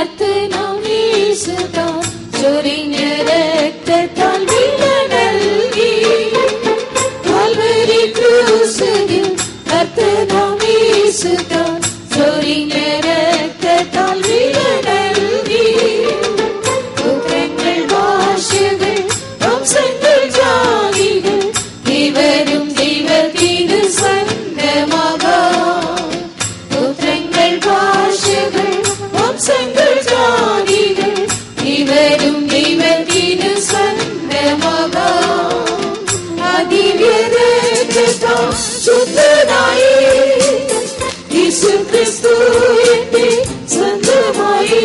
കർത്തനാം യേശുതാൻ ചൊരിഞ്ഞ രക്തത്താൽ വില നൽകി. കാൽവരി ക്രൂശിൽ കർത്തനാം യേശുതാൻ ചൊരിഞ്ഞ രക്തത്താൽ വില നൽകി. പുത്രങ്ങൾ ഭാഷകൾ വംശങ്ങൾ ജാതികൾ ഇവരും ദൈവത്തിന് സ്വന്തമാകാം. പുത്രങ്ങൾ ഭാഷകൾ വംശങ്ങൾ ജാതികൾ ഇവരും ദൈവത്തിന് സ്വന്തമാകാം. അതിവ്യരക്തത്താൽ ശുദ്ധനായി യേശുക്രിസ്തു എന്റെ സ്വന്തമായി.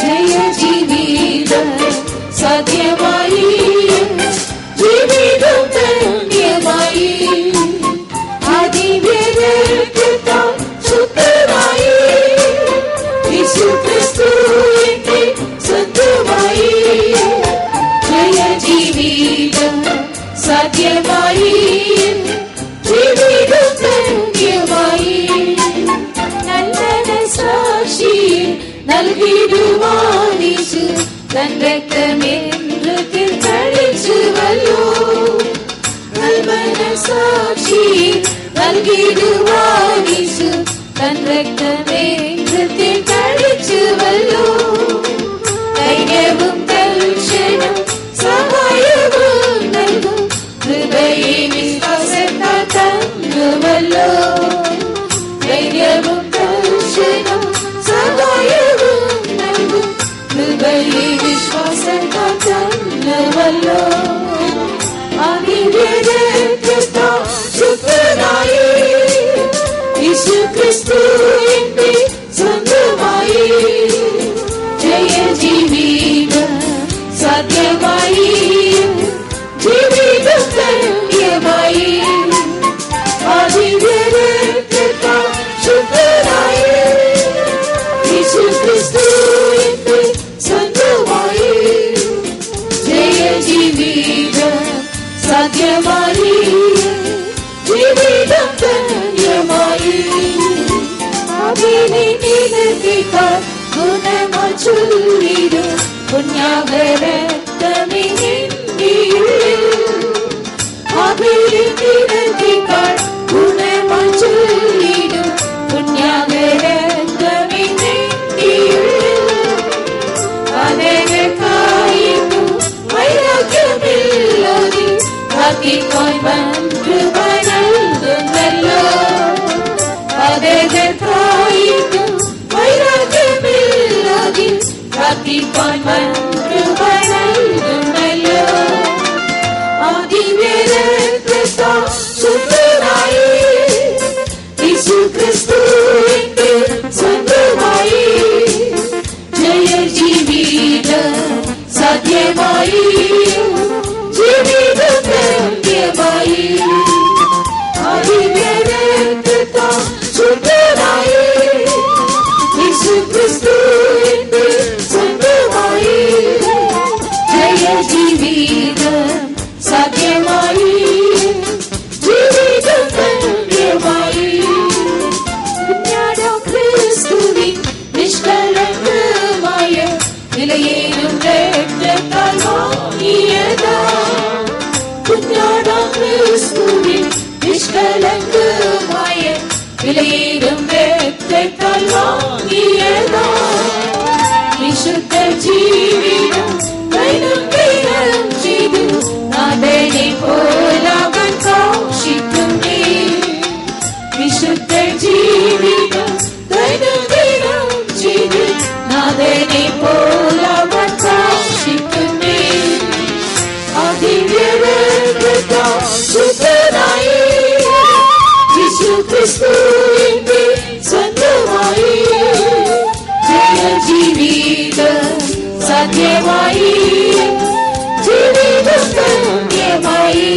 ജയ ജീവിതം സാധ്യമായി, ജീവിതം ധന്യമായി. അതിവ്യരക്തത്താൽ ശുദ്ധനായി യേശുക്രിസ്തു എന്റെ സ്വന്തമായി. ജയ ജീവിതം സാധ്യമായി, ജീവിതം ധന്യമായി. നല്ല സാക്ഷി നൽകിടുവാനീശു തൻ രക്തമെന്ന് തിരിച്ചുവല്ലോ. നൽവന സാക്ഷി നൽകിടുവാനീശു തൻ രക്തമെന്ന് തിരിച്ചുവല്ലോ. ധൈര്യവും ദർശനം സഹായവും നൽകും ഹൃദയ വിശ്വാസത്താൽ തന്നുവല്ലോ. ധൈര്യവും ദർശനം സഹായവും നൽകും ഹൃദയ വിശ്വാസത്താൽ തന്നുവല്ലോ. അതിവ്യരക്തത്താൽ ശുദ്ധനായി യേശുക്രിസ്തു എന്റെ സ്വന്തമായി. ജയ ജീവിതം സാധ്യമായി, ജീവിതം ധന്യമായി. അതിവ്യരക്തത്താൽ ശുദ്ധനായി യേശുക്രിസ്തു എന്റെ സ്വന്തമായി. ജയ ജീവിതം സാധ്യമായി, ജീവിതം ധന്യമായി. അതിനിരത്തിക്കാർ ഗുണമായി ചൊല്ലിടും പുണ്യാകരക്തമിനിയുള്ളിൽ. അതിനിരത്തിക്കാർ ഗുണമായി ചൊല്ലിടും പുണ്യാകരക്തമിനിയുള്ളിൽ. അനേകർക്കായിട്ടു വൈരാഗ്യമില്ലാതെ കാത്തിക്കോൻ കൃപ നൽകുന്നല്ലോ. അനേകർക്കായിട്ടു വൈരാഗ്യമില്ലാതെ കാത്തിക്കോൻ കൃപ നൽകുന്നല്ലോ. അതിവ്യരക്തത്താൽ ശുദ്ധനായി യേശുക്രിസ്തു എന്റെ സ്വന്തമായി. ജയ ജീവിതം സാധ്യമായി, ജീവിതം ധന്യമായി. അതിവ്യരക്തത്താൽ ശുദ്ധനായി യേശുക്രിസ്തു എന്റെ സ്വന്തമായി. ജയ ജീവിതം സാധ്യമായി, ജീവിതം ധന്യമായി. ക്രിസ്തുവിൻ നിഷ്കളങ്കമായ വിലയേറും രക്തത്താൽ വാങ്ങിയതാ. കുഞ്ഞാടാം ക്രിസ്തുവിൻ നിഷ്കളങ്കമായ വിലയേറും രക്തത്താൽ വാങ്ങിയതാ. വിശുദ്ധ ജീവിതം ദൈനംദിനം ചെയ്തു നാഥനെ പോലാകാൻ കാക്ഷിക്കുന്നേ. വിശുദ്ധ ജീവിതം ദൈനംദിനം ചെയ്തു നാഥനെ പോലാകാൻ കാക്ഷിക്കുന്നേ. അതിവ്യരക്തത്താൽ ശുദ്ധനായി യേശുക്രിസ്തു എന്റെ സ്വന്തമായി. ജയ ജീവിതം സാധ്യമായി, ജീവിതം ധന്യമായി.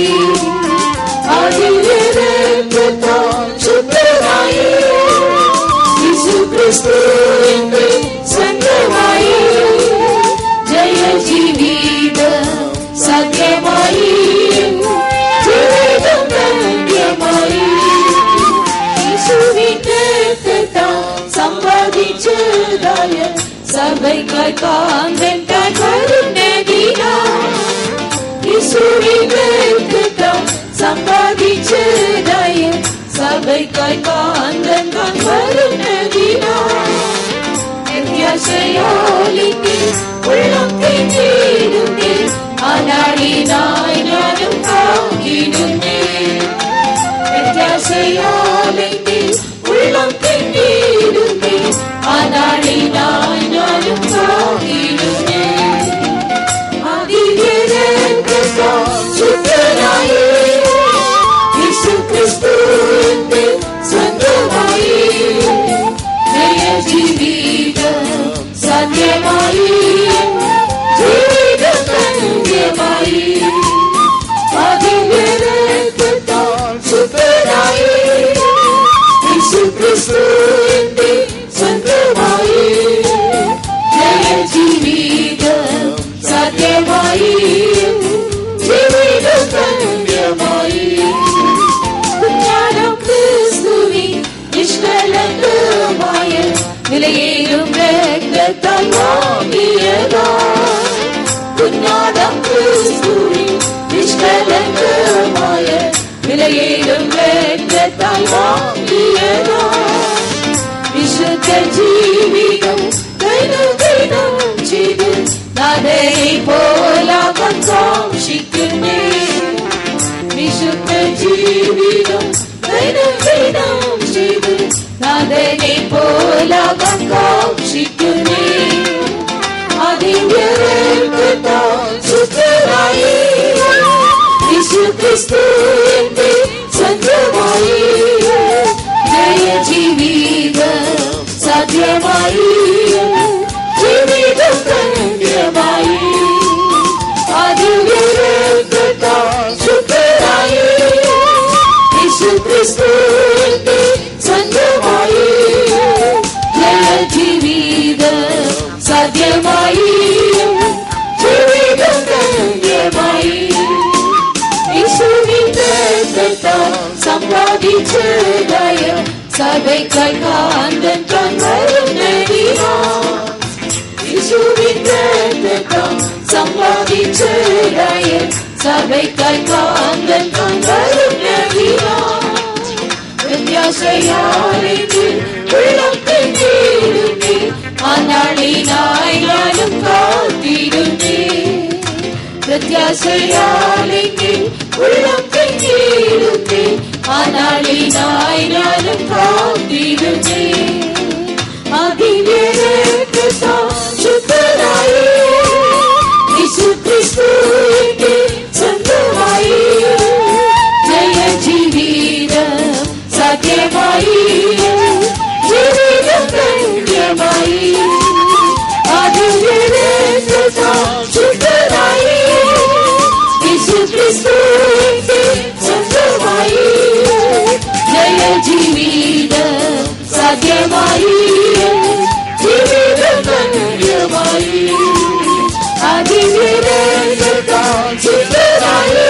സഭയ്ക്കായി കാന്തൻ താൻ വരുന്നതിനാൽ യേശുവിൻ രക്തത്താൽ സമ്പാദിച്ചതായ സഭയ്ക്കായി കാന്തൻ താൻ വരുന്നതിനാൽ വ്യത്യാസയാലിക്ക് ഉള്ളം തിരിഞ്ഞിരുന്നേ ആനാളിനായി ഞാനും കാത്തിരുന്നേ വ്യത്യാസയാലിക്ക് ഉള്ളം തിരിഞ്ഞിരുന്നേ ആനാളിനായി ഞാനും കാത്തിരുന്നേ അതിവ്യരക്തത്താൽ ശുദ്ധനായി യേശുക്രിസ്തുവിന്റെ സ്വന്തമായി ജീവിതം സത്യമായി ജീവിതം ധന്യമായി അതിവ്യരക്തത്താൽ ശുദ്ധനായി യേശുക്രിസ്തുവിന്റെ സ്വന്തമായി ജീവിതം സത്യമായി ജീവിതം ധന്യമായി ജ്ഞാനം ക്രിസ്തുവിൻ നിഷ്കളങ്കമായ വിലയേറും രക്തത്താൽ വാങ്ങിയതാ കുഞ്ഞാടം ക്രിസ്തുവിൻ നിഷ്കളങ്കമായ വിലയേറും രക്തത്താൽ വാങ്ങിയതാ വിശുദ്ധ ജീവിതം ദൈനം ചെയ്ത് നാഥനെ പോലാകാൻ കാക്ഷിക്കുന്നേ വിശുദ്ധ ജീവിതം ദൈനം ചെയ്ത് നാഥനെ പോലാകാൻ കാക്ഷിക്കുന്നേ അതിവ്യരക്തത്താൽ ശുദ്ധനായി യേശുക്രിസ്തുവിന്റെ സ്വന്തമായി ജീവിതം സാധ്യമായി ജീവിതം ധന്യമായി അതിവ്യരക്തത്താൽ ശുദ്ധനായി യേശുക്രിസ്തുവിന്റെ സ്വന്തമായി ജീവിതം സാധ്യമായി ജീവിതം ധന്യമായി യേശുവിന്റെ രക്തത്താൽ സമ്പാദിച്ചതായ സഭയ്ക്കായി കാന്തൻ താൻ വരുന്നതിനാൽ യേശുവിന്റെ രക്തത്താൽ സമ്പാദിച്ചതായ സഭയ്ക്കായി കാന്തൻ താൻ വരുന്നതിനാൽ വ്യത്യാസയാലിക്ക് ഉള്ളം തിരിഞ്ഞിരുന്നേ ആനാളിനായി ഞാനും കാത്തിരുന്നേ പ്രത്യാശയാലിക്ക് ഉള്ളം തിരിഞ്ഞിരുന്നേ ആനാളിനായി ഞാനും കാത്തിരുന്നേ അതിവ്യരക്തത്താൽ ശുദ്ധനായി യേശുക്രിസ്തുവിന്റെ സ്വന്തമായി ജീവിതം സത്യമായി ജീവിതം ധന്യമായി അതിവ്യരക്തത്താൽ ശുദ്ധനായി യേശുക്രിസ്തുവിന്റെ സ്വന്തമായി ജീവിതം സത്യമായി ജീവിതം ധന്യമായി അതിവ്യരക്തത്താൽ ശുദ്ധനായി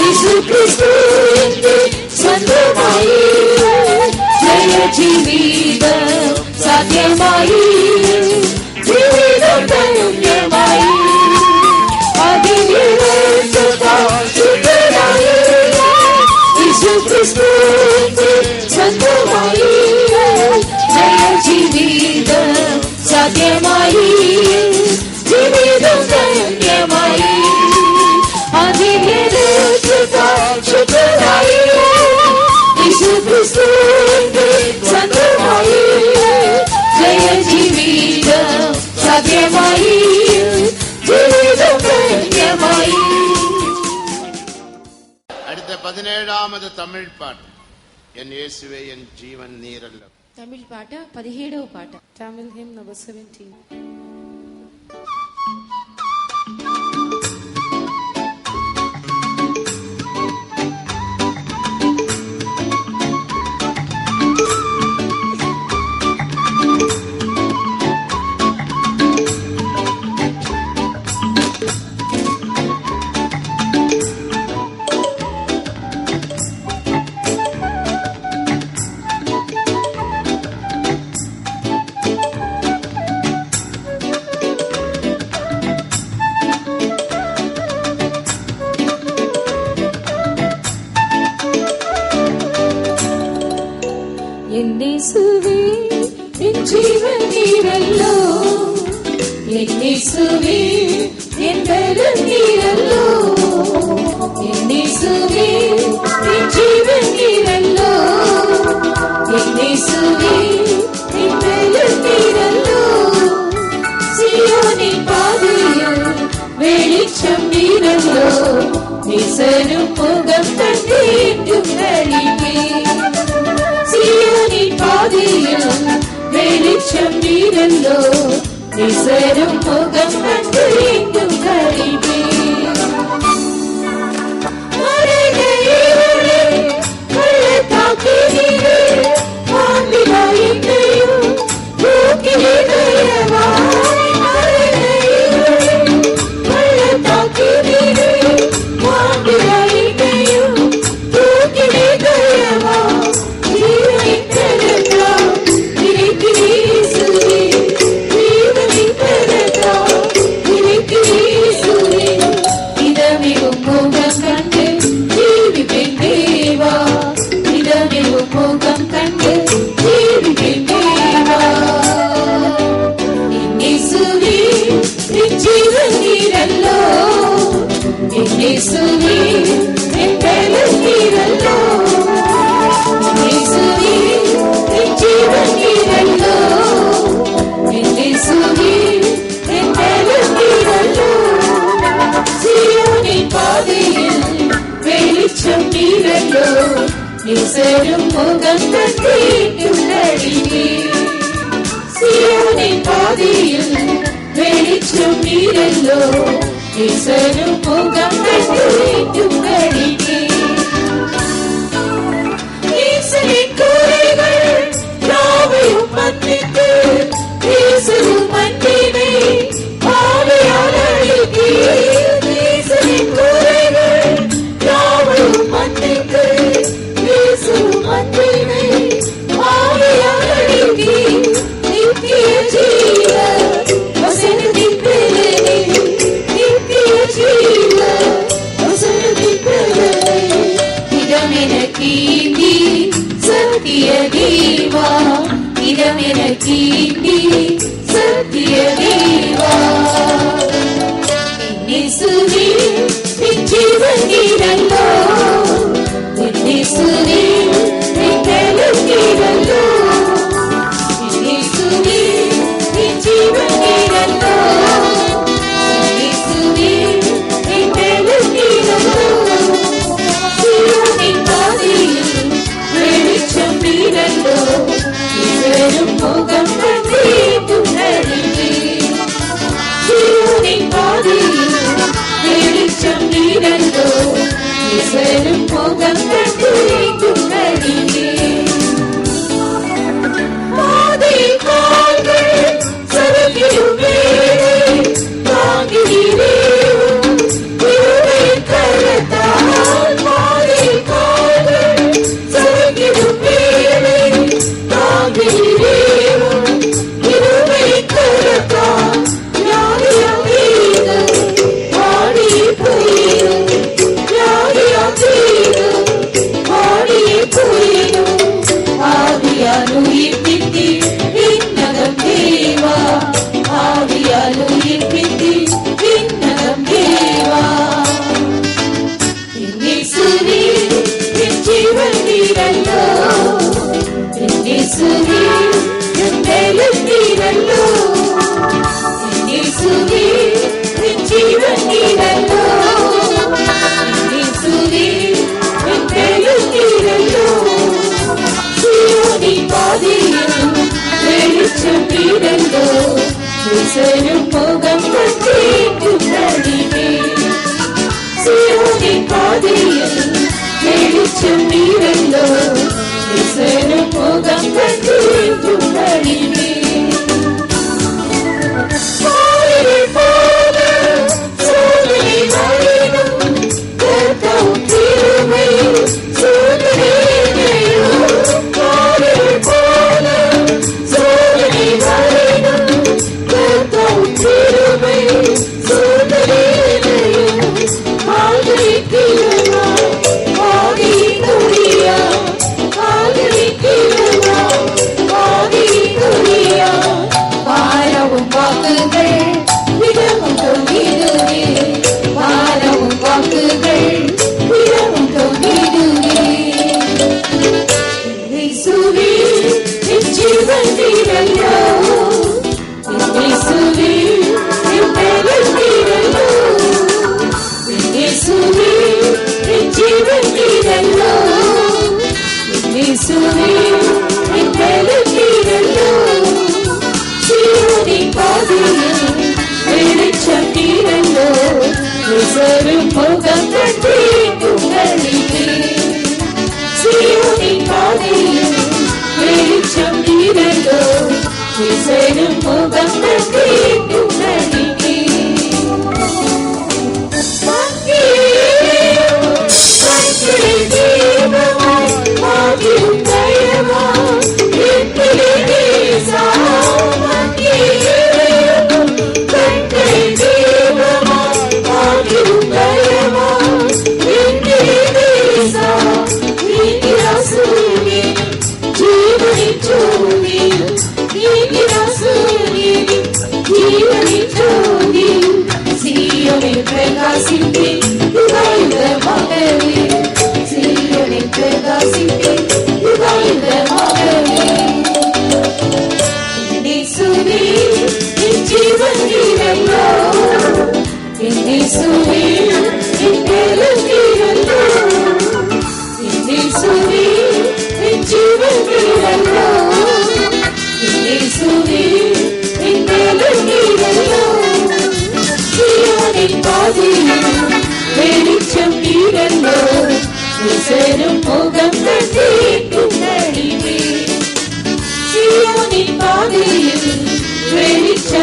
യേശുക്രിസ്തുവിന്റെ സ്വന്തമായി ജീവിതം സത്യമായി ജീവിതം ധന്യമായി അതിവ്യരക്തത്താൽ ശുദ്ധനായി യേശുക്രിസ്തുവിന്റെ സ്വന്തമായി ജീവിതം സത്യമായി ജീവിതം ധന്യമായി അതിവ്യരക്തത്താൽ ശുദ്ധനായി യേശുക്രിസ്തുവിന്റെ സ്വന്തമായി ജീവിതം സത്യമായി ജീവിതം ധന്യമായി. അടുത്ത 17ാമത് തമിഴ് പാട്ട് എൻ യേശുവേ എൻ ജീവൻ നീരല്ലോ. തമിഴ് പാട്ട് 17వ పాట. Tamil hymn number 17. ஜீவன் நீரல்லோ என் இயேசுவே என் பலன் நீரல்லோ என் இயேசுவே என் ஜீவன் நீரல்லோ என் இயேசுவே என் பலன் நீரல்லோ சீயோனின் பாதையில் வெளிச்சம் நீரல்லோ நேசரும் முகம் கண்டு என்றும் நலிவே சீயோனின் பாதையில் வெளிச்சம் நீரல்லோ நேசரும் முகம் கண்டு என்றும் நலிவே இயேசுவே என் பலன் நீரல்லோ இயேசுவே என் ஜீவன் நீரல்லோ இயேசுவே என் பலன் நீரல்லோ சீயோனின் பாதையில் வெளிச்சம் நீரல்லோ நேசரும் முகம் கண்டு என்றும் நலிவே சீயோனின் பாதையில் வெளிச்சம் நீரல்லோ நேசரும் முகம் கண்டு என்றும் நலிவே நேசரின் குறைகள் யாவையும் மன்னித்து நேசரும் அன்பினை ஆவியால் அளித்தே நேசரின் குறைகள் யாவையும் மன்னித்து நேசரும் அன்பினை ஆவியால் அளித்தே நித்திய ஜீவ வசனத்தின் பெயரே சத்திய தேவா இடமென கீண்டி சத்திய தேவா இயேசுவே என் ஜீவன் நீரல்லோ இயேசுவே என் பலன் நீரல்லோ இயேசுவே என் ஜீவன் நீரல்லோ இயேசுவே என் பலன் நீரல்லோ சீயோனின் பாதையில் வெளிச்சம் நீரல்லோ நேசரும் முகம் கண்டு என்றும் நலிவே சீயோனின் பாதையில் வெளிச்சம் நீரல்லோ நேசரும் முகம் கண்டு என்றும் நலிவே பாதையில் கால்கள் சறுக்கிடும் வேளை தாங்கினீரே இருளின் கரத்தால் பாதையில் கால்கள் சறுக்கிடும் வேளை தாங்கினீரே இருளின் கரத்தால் யாரியால் தீர்ந்து ஆடி போயிடும் யாரியால் தீர்ந்து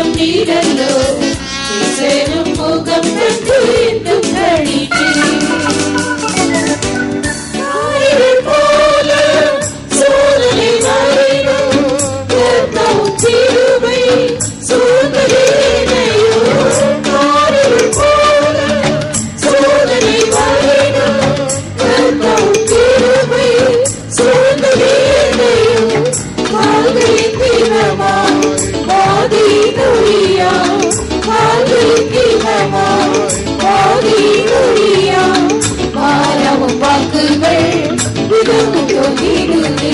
வெளிச்சம் நீரல்லோ சேரும் முகம் கண்டு என்றும் கழித்தேன் போல சோதனை வரையும் கர்த்தரும் கிருபை சூழ்நிலையோ காரில் போல சோதனை வரையும் கர்த்தரும் கிருபை சூழ்நிலையோ கால்களின் தீரமா பாதி நொழியா கால்களின் தீரமா பாதி நொழியா மாறவும் வாக்குகள் இதுவும் தொங்கிடுவே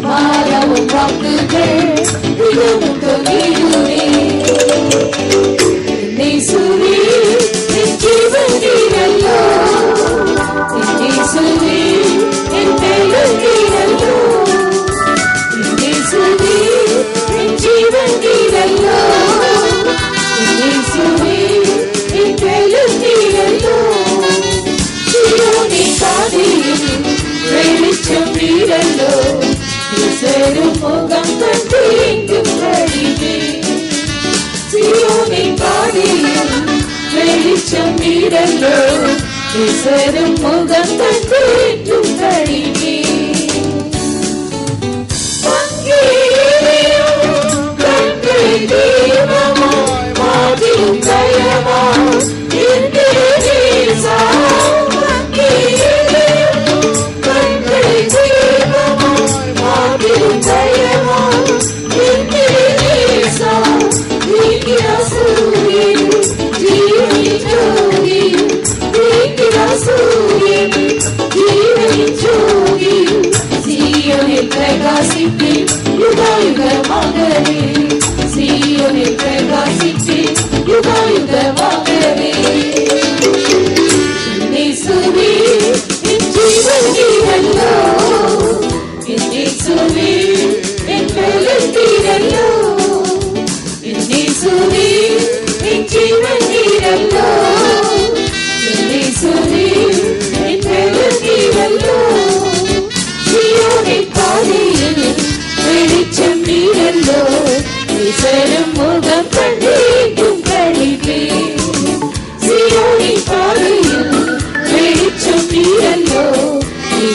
மாறவும் வாக்குகள் இதுவும் தொங்கிடுவே என்னை சுரி என் ஜீவனீரல்லோ என்னை சுரி என் பெயர்ந்தீரல்லோ என்னை சுரி என் ஜீவனீரல்லோ என்னை சுரி என் பெயர்ந்தீரல்லோ வெளிச்சம் வீரல்லோ சேரும் முகம் கண்டு எங்கும் கழிவே சியோனை பாடியும் வெளிச்சம் வீரல்லோ சேரும் முகம் கண்டு எங்கும் கழிவே கண்களை தீபமாய் மாதியும் தயமாய் எந்தே நேசா பிரகாசித்து யுகாயுகமாகவே சீயோனில் பிரகாசித்து யுகாயுகமாகவே இயேசுவே என் ஜீவனீரல்லோ இயேசுவே என் பெயர்ந்தீரல்லோ இயேசுவே என் ஜீவனீரல்லோ இயேசுவே என் பெயர்ந்தீரல்லோ வெளிச்சம் நீரல்லோ சேரும் முகம் கண்டு எங்கும் கழிவே சியோனி பாதையில் வெளிச்சம் நீரல்லோ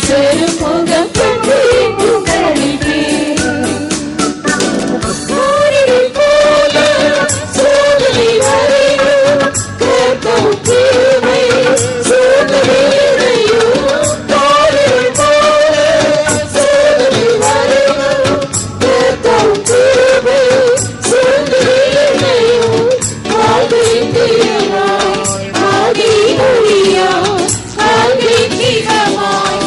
சேரும் முகம் கண்டு எங்கும் கழிவே போல சோதனை வரையும் கர்த்தரும் கிருபை சூழ்நிலையோ காரில் போல சோதனை வரையும் கர்த்தரும் கிருபை சூழ்நிலையோ கால்களின் தீரமாய் ஆதி நொழியா கால்களின் தீரமாய்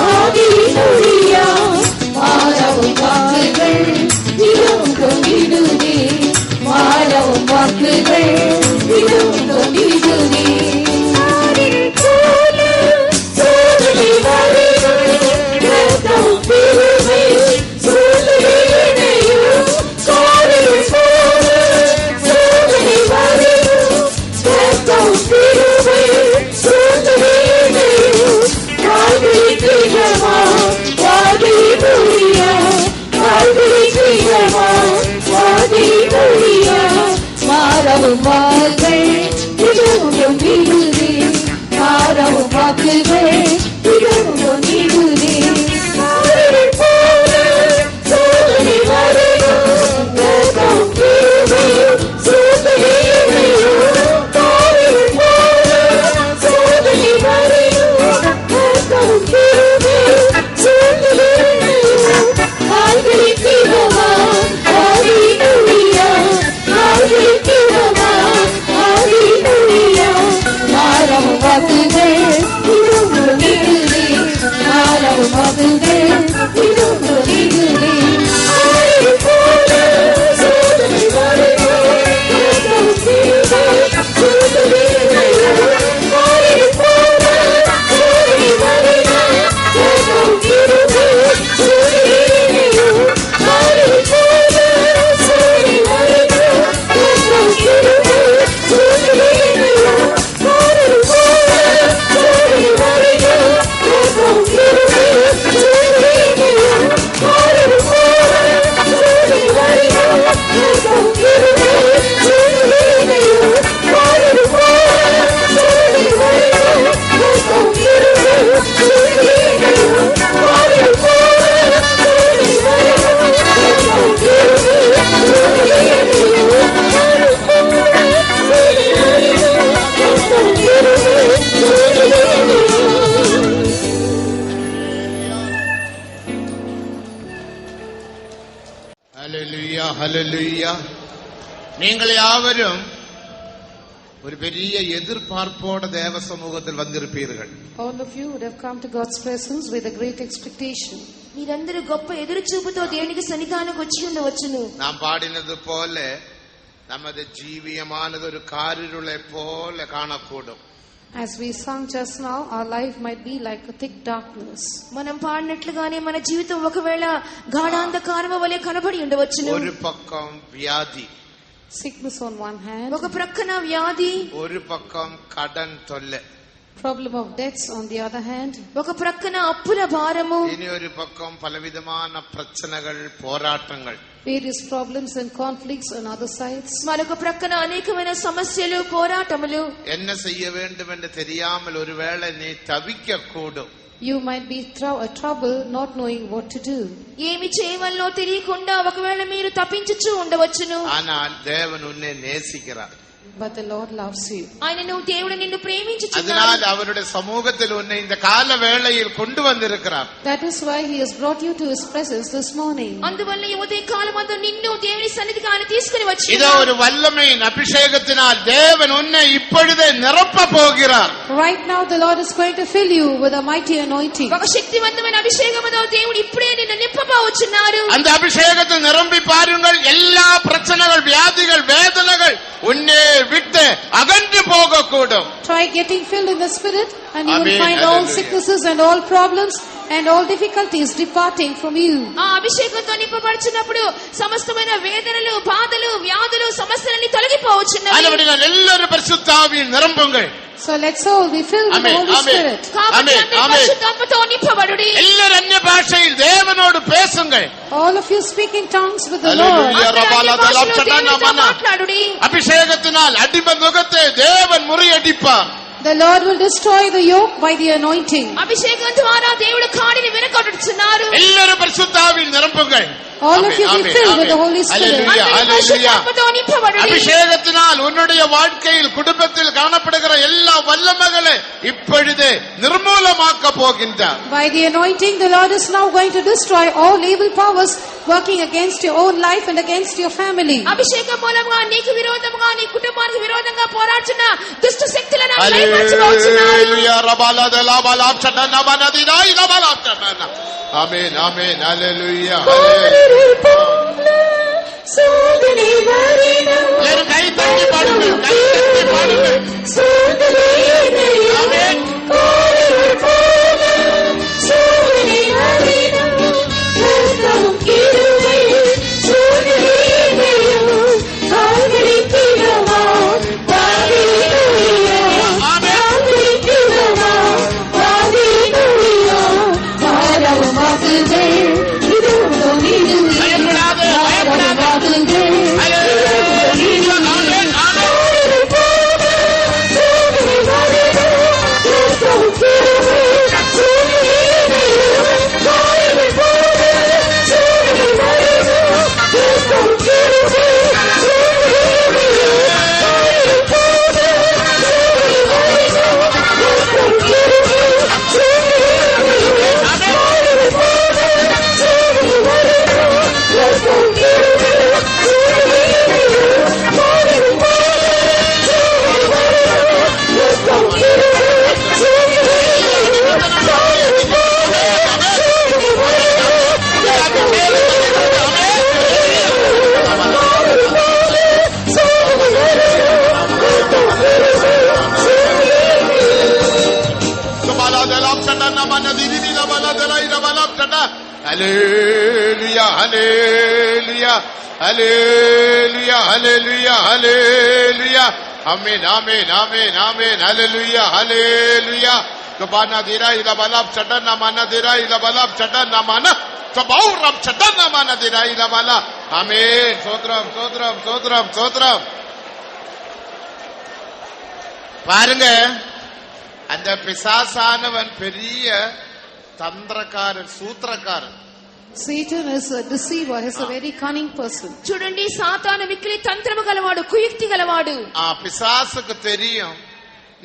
ஆதி நொழியா மாறவும் வாக்குகள் இதுவும் தொங்கிடுதே மாறவும் வாக்குகள் இதுவும் தொங்கிடுதே போல சோதனை வரையும் கர்த்தரும் கிருபை சூழ்நிலையோ காரில் போல சோதனை வரையும் கர்த்தரும் கிருபை சூழ்நிலையோ கால்களின் தீரமாய் வாதி நொழியா கால்களின் தீரமாய் வாதி நொழியா மாறவும் வார்கள் ഹല്ലേലൂയ ഹല്ലേലൂയ. നിങ്ങൾ യാവരും ഒരു വലിയ എതിർപാർപ്പോടെ ദേവസമൂഹത്തിൽ വന്നിരിപ്പീர்கள். All of you would have come to God's presence with a great expectation. మీరందరూ గొప్ప ఎదురు చూపుతో దేవునికి సన్నిధానానికి వచ్చి ఉండవచ్చును. നാം പാടുന്നത് പോലെ നമ്മുടെ ജീവിയമാനത് ഒരു കാരിരുളെ പോലെ കാണപ്പെടും. As we sung just now, our life might be like a thick darkness. మనం పాడినట్లుగానే మన జీవితం ఒకవేళ గాఢాంధకారము వలె కనబడి ఉండవచ్చును. ഒരു പക്കം വ്യാധി, Sickness on one hand, ఒక ప్రక్కన వ్యాధి, ഒരു പക്കം കടൻ തൊല്ല, problem of debts on the other hand, ఒక ప్రక్కన అప్పుల భారము, ഇനി ഒരു പക്കം പലവിധமான പ്രശ്നങ്ങൾ പോരാട്ടങ്ങൾ, various problems and conflicts on other sides. మరొక ప్రక్కన అనేకమైన సమస్యలు పోరాటములు. എന്നെ ചെയ്യ വേണ്ടുമെന്ന് தெரியாமல் ഒരുവേള നീ തവിക്കக்கூடும். You might be trouble not knowing what to do. ఏమి చేయవలనో తెలియకుండా ఒకవేళ మీరు తప్పించుచూ ఉండవచ్చును. ஆனால் தேவன் உன்னை நேசிக்கிறார். But the Lord loves you. ఆయనను దేవుడు నిన్ను ప్రేమించుచున్నాడు. അതിനാൽ അവരുടെ സമൂഹത്തിൽ ഉന്നെ இந்த കാലവേളയിൽ കൊണ്ടുവന്നിരിக்கிறார். That is why he has brought you to his presence this morning. అందువల్ల ఈ ఉదయ కాలమందు నిన్ను దేవుని సన్నిధికి ఆయన తీసుకొని వచ్చి ഇത് ഒരു വല്ലമയിൻ അഭിഷേകത്തിനാൽ ദേവൻ ഉന്നെ ഇപ്പോഴേ നിറപ്പ പോകുகிறார். Right now the Lord is going to fill you with a mighty anointing. ఒక శక్తివంతమైన అభిషేకముతో దేవుడు ఇప్పుడే నిన్ను నింపబోచున్నారు. அந்த அபிஷேகத்தை நிரம்பி பாருங்கள். எல்லா பிரச்சனைகள், வியாதிகள், வேதனைகள் உன்னை விட்டு அகன்று போகக்கூடும். Try getting filled in the Spirit and you will Amen. find all Hallelujah. sicknesses and all problems and all difficulties departing from you. ఆ అభిషేకంతో నింపబడుచున్నప్పుడు సమస్తమైన వేదనలు, బాధలు, వ్యాధులు, సమస్యలన్నీ తొలగిపోవచ్చున్నవి. அதுபடினால் எல்லாரும் பரிசுத்த ஆவியில் நிரம்புங்கள். So let's all be filled with the Amen. Holy Amen. Spirit. కాబట్టి అందరూ పరిశుద్ధాత్మతో నింపబడుడి. எல்லாரும் అన్య భాషയിൽ தேவனோடு பேசுங்கள். All of you speak in tongues with the Hallelujah. Lord. అందరూ అన్య భాషలో దేవునితో మాట్లాడుడి. அபிஷேகத்தினால் அடிமை நுகத்தை தேவன் முறியடிப்பார். The Lord will destroy the yoke by the anointing. అభిషేకం ద్వారా దేవుడు కాడిని విరగొట్టుచున్నారు. எல்லாரும் பரிசுத்த ஆவியில் நிரம்புங்கள். All of you be filled with the Holy Spirit. Hallelujah. అందరూ పరిశుద్ధాత్మతో నింపబడుడి. அபிஷேகத்தினால் உன்னுடைய வாழ்க்கையில் குடும்பத்தில் காணப்படுகிற எல்லா வல்லமைகளை இப்பொழுதே நிர்மூலமாக்க போகின்றார். By the anointing, the Lord is now going to destroy all evil powers working against your own life and against your family. అభిషేకం మూలంగా నీకు విరోధంగా, నీ కుటుంబానికి విరోధంగా పోరాడుతున్న దుష్ట శక్తులను లయపరచబోచున్నారు. హల్లెలూయా. రబాలదలా బలాచటన మనదినా ఇలబలాచటన. ఆమేన్ ఆమేన్. హల్లెలూయా. சோதனை வரினும் எல்லாரும் கை தட்டி பாடுங்கள். கை தட்டி பாடுங்கள். சோதனை ஆமென். கோரிருள் போல சோதனை வரினும் கர்த்தரும் கிருபை சோதனையையும் காண்பிக்கிறவா. ஹல்லேலூயா. காண்பிக்கிறவா. ஹல்லேலூயா. மாறவும் வாக்குகள் இதுவும் இதுவே. பயப்படாதே, பயப்படாதே. வாக்குகள் ஹல்லேலூயா. ஆமென் ஆமென். Hallelujah, hallelujah, hallelujah, hallelujah, hallelujah. Amen, amen, amen, amen. Hallelujah, hallelujah. Kabana dira ila balab chadana mana dira ila balab chadana mana. Kabauram chadana mana dira ila bala. Amen. Sotram, sotram, sotram, sotram. பாருங்க, அந்த பிசாசானவன் பெரிய தந்திரக்காரன், சூத்திரக்காரன். Satan is a deceiver. He is a very cunning person. చూడండి, సాతాను మిక్కిలి తంత్రము గలవాడు, కుయుక్తి గలవాడు. பிசாசுக்கு தெரியும்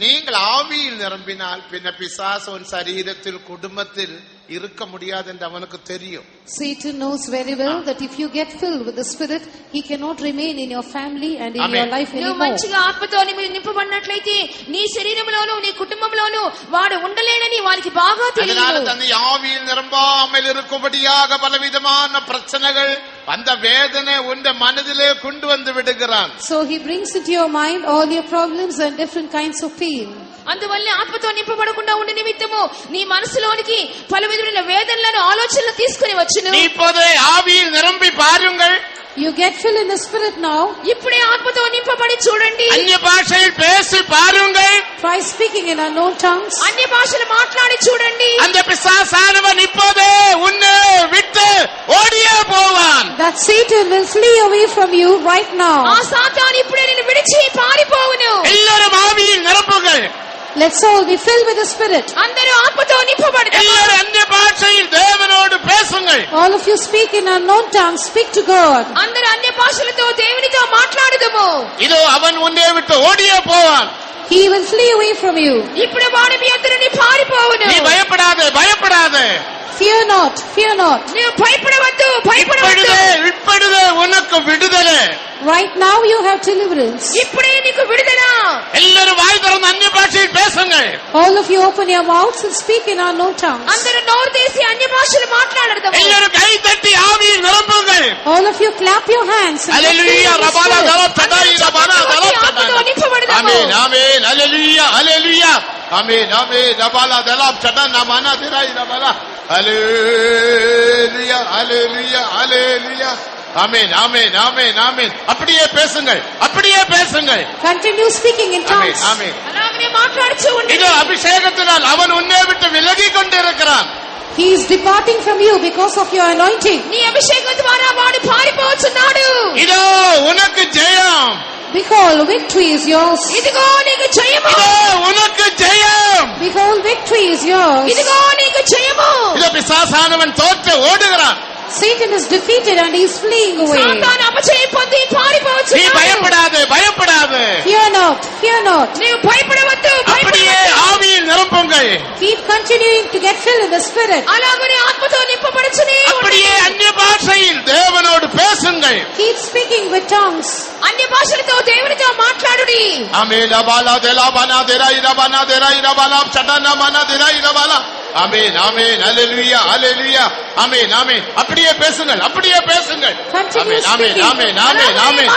நீங்கள் ஆவியில் நிரம்பினால் பின்ன பிசாசு உன் சரீரத்தில் குடும்பத்தில் இருக்க முடியாது என்று அவனுக்கு தெரியும். Satan knows very well that if you get filled with the Spirit, he cannot remain in your family and in your life నువ్వు anymore. మంచిగా ఆత్మతో నింపబడినట్లయితే నీ శరీరంలోను నీ కుటుంబంలోను వాడు ఉండలేనని వానికి బాగా அதனால తెలియదు. தன்னை ஆவியில் நிரம்பாமல் இருக்கும்படியாக பலவிதமான பிரச்சனைகள் அந்த வேதனை உன் மனதிலே கொண்டு வந்து விடுகிறான். So he brings into your mind all your problems and different kinds of pain. అందువల్ల ఆత్మతో నింపబడకుండా ఉండే నిమిత్తము నీ మనసులోనికి పలు విధమైన వేదనలను ఆలోచనలు తీసుకుని వచ్చును. இப்போதே ஆவியில் நிரம்பி பாருங்கள். You get filled in the Spirit now. ఇప్పుడే ఆత్మతో నింపబడి చూడండి. అన్య భాషയിൽ பேசி பாருங்கள். Try speaking in unknown tongues. అన్య భాషలు మాట్లాడి చూడండి. அந்த பிசாசானவன் இப்போதே உன்னை விட்டு ஓடியே போவான். That Satan will flee away from you right now. ఆ సాతాను ఇప్పుడే నిన్ను విడిచి పారిపోవును. எல்லாரும் ஆவியில் நிரப்புங்கள். Let's all be filled with the Spirit. అందరూ ఆత్మతో నింపబడతారు. எல்லாரும் அன்ய భాషயில் தேவனோடு பேசுங்கள். All of you speak in unknown tongues. Speak to God. అందరూ అన్య భాషలతో దేవునితో మాట్లాడుదుము. இதோ அவன் உன்னை விட்டு ஓடியே போவான். He will flee away from you. ఇప్పుడు వాడు మీ యొద్ద నుండి పారిపోవును. நீ பயப்படாதே பயப்படாதே. Fear not, fear not. నీవు భయపడవద్దు భయపడవద్దు. இப்பொழுதே உனக்கு விடுதலை. Right now you have deliverance. ఇప్పుడే నీకు విడుదల. எல்லாரும் வாய் திறந்து அன்ய భాషயில் பேசுங்கள். All of you open your mouths and speak in unknown tongues. అందరూ నోరు తీసి అన్య భాషలు మాట్లాడదాము. எல்லாரும் கை தட்டி ஆவியில் நிரம்புங்கள். All of you clap your hands. and ஹalleluya ரபாலா தலப் சடாய் ரபாலா தலப் சடாய். ஆமென் ஆமென் ஹalleluya ஹalleluya ஆமென் ஆமென் ரபாலா தலப் சடாய் நமனா திராய் ரபாலா ஹalleluya ஹalleluya ஹalleluya ஆமென் ஆமென் ஆமென் ஆமென். அப்படியே பேசுங்கள் அப்படியே பேசுங்கள். Continue speaking in amen tongues. ஆமென். అలాగనే మాట్లాడుచు ఉండు. இதோ அபிஷேகத்தினால் அவன் உன்னை விட்டு விலகி கொண்டிருக்கிறான். He is departing from you because of your anointing. నీ అభిషేకం ద్వారా వాడు పారిపోతున్నాడు. இதோ உனக்கு ஜெயம். Behold, victory is yours. ఇదిగో నీకు జయము. இதோ உனக்கு ஜெயம். Behold, victory is yours. ఇదిగో నీకు జయము. இதோ பிசாசானவன் தோற்று ஓடுகிறான். Satan is defeated and he is fleeing away. సాతాను అపజయం పొంది நீ పారిపోతున్నాడు. பயப்படாதே பயப்படாதே. Fear not, fear not. నీవు భయపడవద్దు அப்படியே భయపడవద్దు. ஆவியில் நிரப்புங்கள். Keep continuing to get filled in the Spirit. అలాగనే ఆత్మతో నింపబడుచునే அப்படியே அந்நிய பாஷையில் தேவனோடு பேசுங்கள். Keep speaking with tongues. అన్య భాషలతో దేవునితో మాట్లాడుడి. ஆமென் அபாலா தெலாபனா தெராய் ரபனா தெராய் ரபாலா சடனா மனா தெராய் ரபாலா ஆமென் ஆமென் ஹalleluya ஹalleluya ஆமென் ஆமென். அப்படியே பேசுங்கள் அப்படியே பேசுங்கள். ஆமென் ஆமென் ஆமென் ஆமென் ஆமென்.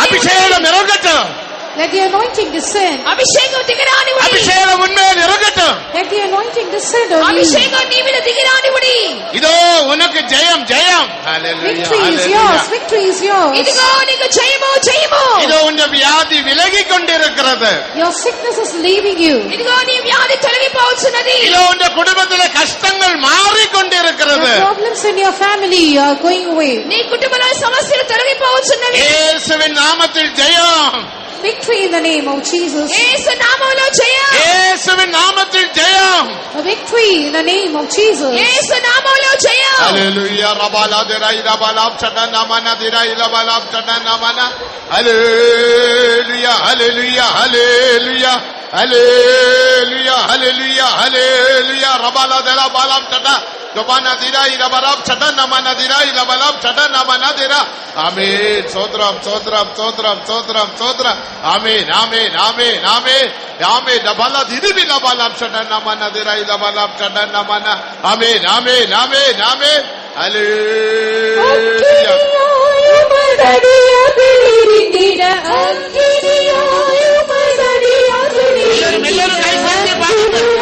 அபிஷேகம் இறங்கட்டும். Let the anointing descend. అభిషేకం దిగిరానివుడి. அபிஷேகம் உன்மேல் இறங்கட்டும். Let the anointing descend on you. అభిషేకం నీ మీద దిగిరానివుడి. இதோ உனக்கு ஜெயம் ஜெயம். ஹalleluya Victory is hallelujah. yours. Victory is yours. ఇదిగో నీకు జయము జయము. இதோ உன் வியாதி விலகி கொண்டிருக்கிறது. Your sickness is leaving you. ఇదిగో నీ వ్యాధి తొలగిపోవచ్చున్నది. இதோ உன் குடும்பத்திலே கஷ்டங்கள் மாறி கொண்டிருக்கிறது. The problems in your family are going away. నీ కుటుంబంలో సమస్యలు తొలగిపోవచ్చున్నవి. இயேசுவின் நாமத்தில் ஜெயம். Victory in the name of Jesus. యేసు నామములో జయం. இயேசுவின் நாமத்தில் ஜெயம். A victory in the name of Jesus. యేసు నామములో జయం. ஹalleluya ரபாலா திராய் ரபாலா சடனா மனா திராய் ரபாலா சடனா மனா ஹalleluya ஹalleluya ஹalleluya ஹalleluya ஹalleluya ஹalleluya ரபாலா தெலா பாலாம் சடா ஜபானா திராய் ரபாலா சடனா மனா திராய் ரபாலா சடனா மனா திரா ஆமென். சோத்ரம் சோத்ரம் சோத்ரம் சோத்ரம் சோத்ரம் ஆமென் ஆமென் ஆமென் ஆமென் ஆமென். ரபாலா திதிபி ரபாலா சடனா மனா திராய் ரபாலா சடனா மனா ஆமென் ஆமென் ஆமென் ஆமென் ஹalleluya.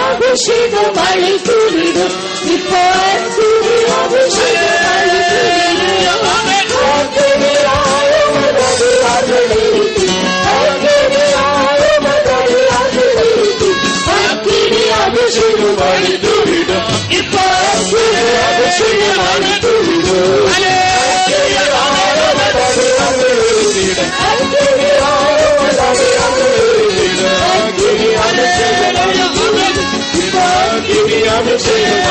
அபிஷேகம் அழைத்துவிடும் இப்போ அபிஷேகம் அழைத்துவிடும் இப்போ அபிஷேகம் அழைத்துவிடும் அபிஷேகம்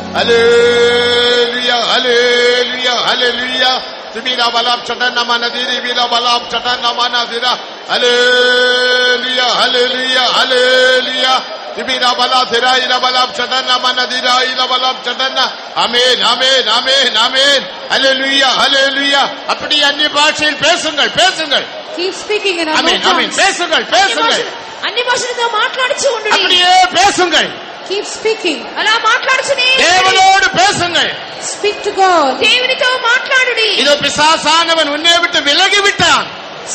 Hallelujah, hallelujah, hallelujah. Tibira balap chatan namana diri bila balap chatan namana dira. Hallelujah, hallelujah, hallelujah. Tibira balap dira ira balap chatan namana dira ira balap chatan na. Amen, amen, amen, amen. Hallelujah, hallelujah. அப்படி அந்நிய பாஷையில் பேசுங்கள் பேசுங்கள். Keep speaking in Amen, unknown amen. tongues. பேசுங்கள் பேசுங்கள். అన్ని భాషలతో మాట్లాడుచు ఉండు. அப்படியே பேசுங்கள். Keep speaking. అలా మాట్లాడుచునే தேவனோடு பேசுங்கள். Speak to God. దేవునితో మాట్లాడుడి. இதோ பிசாசானவன் உன்னை விட்டு விலகி விட்டான்.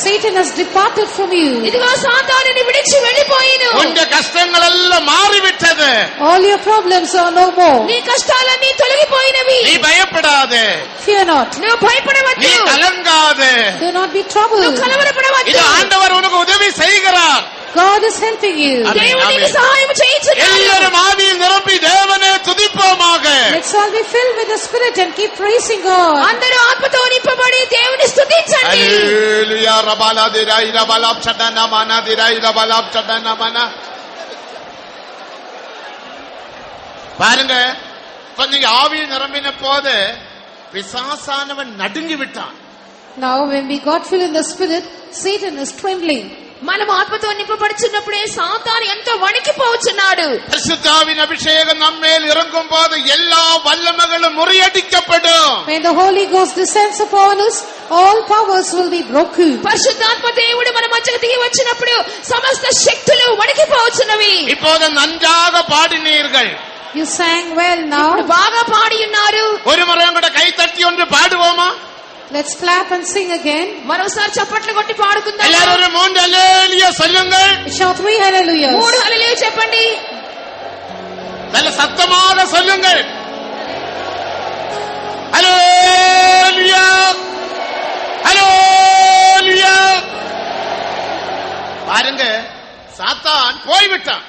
Satan has departed from you. ఇదిగో సాతాను నిన్ను విడిచి వెళ్ళిపోయిను. உங்க கஷ்டங்கள் எல்லாம் மாறிவிட்டது. All your problems are no more. నీ కష్టాలన్నీ తొలగిపోయినవి. நீ பயப்படாதே. Fear not. నువ్వు భయపడవద్దు. நீ கலங்காதே. Do not be troubled. నువ్వు కలవరపడవద్దు. இது ஆண்டவர் உனக்கு உதவி செய்கிறார். God is helping you. దేవుడు నీకు సహాయం చేయుచున్నాడు. எல்லாரும் ஆவியில் நிரம்பி தேவனை துதிப்போமாக. Let's all be filled with the Spirit and keep praising God. అందరూ ఆత్మతో నింపబడి దేవుని స్తుతించండి. హల్లెలూయా రబాలా దిరా ఇరా బలాబ్ చటనా మానా దిరా ఇరా బలాబ్ చటనా మానా. பாருங்க, இப்ப நீங்க ஆவியில் நிரம்பின போது பிசாசானவன் நடுங்கி விட்டான். Now when we got filled in the Spirit, Satan is trembling. మనం ఆత్మతో నింపబడుచున్నప్పుడే సాతాను ఎంతో వణికిపోవచ్చున్నాడు. பரிசுத்தாவின் அபிஷேகம் நம்மேல் இறங்கும் போது எல்லா வல்லமைகளும் முறியடிக்கப்படும். When the Holy Ghost descends upon us, all powers will be broken. పరిశుద్ధాత్మ దేవుడు మన మధ్యకు దిగి వచ్చినప్పుడు సమస్త శక్తులు వణికిపోవచ్చున్నవి. இப்போது நன்றாக பாடினீர்கள். You sang well now. బాగా పాడి ఉన్నారు. ஒரு முறை கூட கை தட்டி ஒன்று பாடுவோமா? Let's clap and sing again. మరోసారి చప్పట్లు కొట్టి పాడుకుందాం. எல்லாரும் மூன்று அல்லேலூயா சொல்லுங்கள். Shout 3 hallelujahs. 3 హల్లెలూయా చెప్పండి. நல்ல சத்தமாக சொல்லுங்கள். அல்லேலூயா அல்லேலூயா. பாருங்க, சாத்தான் போய்விட்டான்.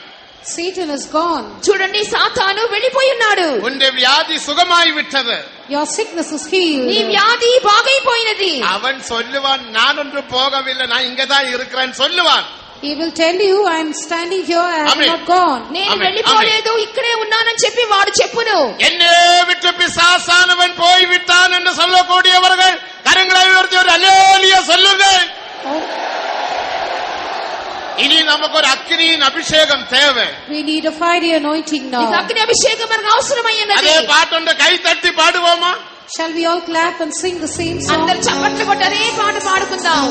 Satan is gone. చూడండి, సాతాను వెళ్ళిపోయి ఉన్నాడు. உன்னுடைய வியாதி சுகமாய் விட்டது. Your sickness is healed. నీ వ్యాధి బాగైపోయినది. அவன் சொல்லுவான், நான் ஒன்று போகவில்லை, நான் இங்கதான் இருக்கிறேன் சொல்லுவான். He will tell you, I am standing here, I have Amen. not gone. నేను ఆమెన్, వెళ్ళిపోలేదు, ఇక్కడే ఉన్నానని చెప్పి వాడు చెప్పును. என்னை விட்டு பிசாசானவன் போய்விட்டான் என்று சொல்லக்கூடியவர்கள் கரங்களை உயர்த்தி ஒரு அல்லேலூயா சொல்லுங்கள். Oh, இனி நமக்கு ஒரு அக்கினியின் அபிஷேகம் தேவை. we need a fiery anointing ఈ now. అగ్ని అభిషేకం మనకు అవసరమైనది. அதே பாட்டு கை தட்டி பாடுவோமா? Shall we all clap and sing the same song? అందరు చప్పట్లు కొట్టి అదే పాట పాడుకుందాం.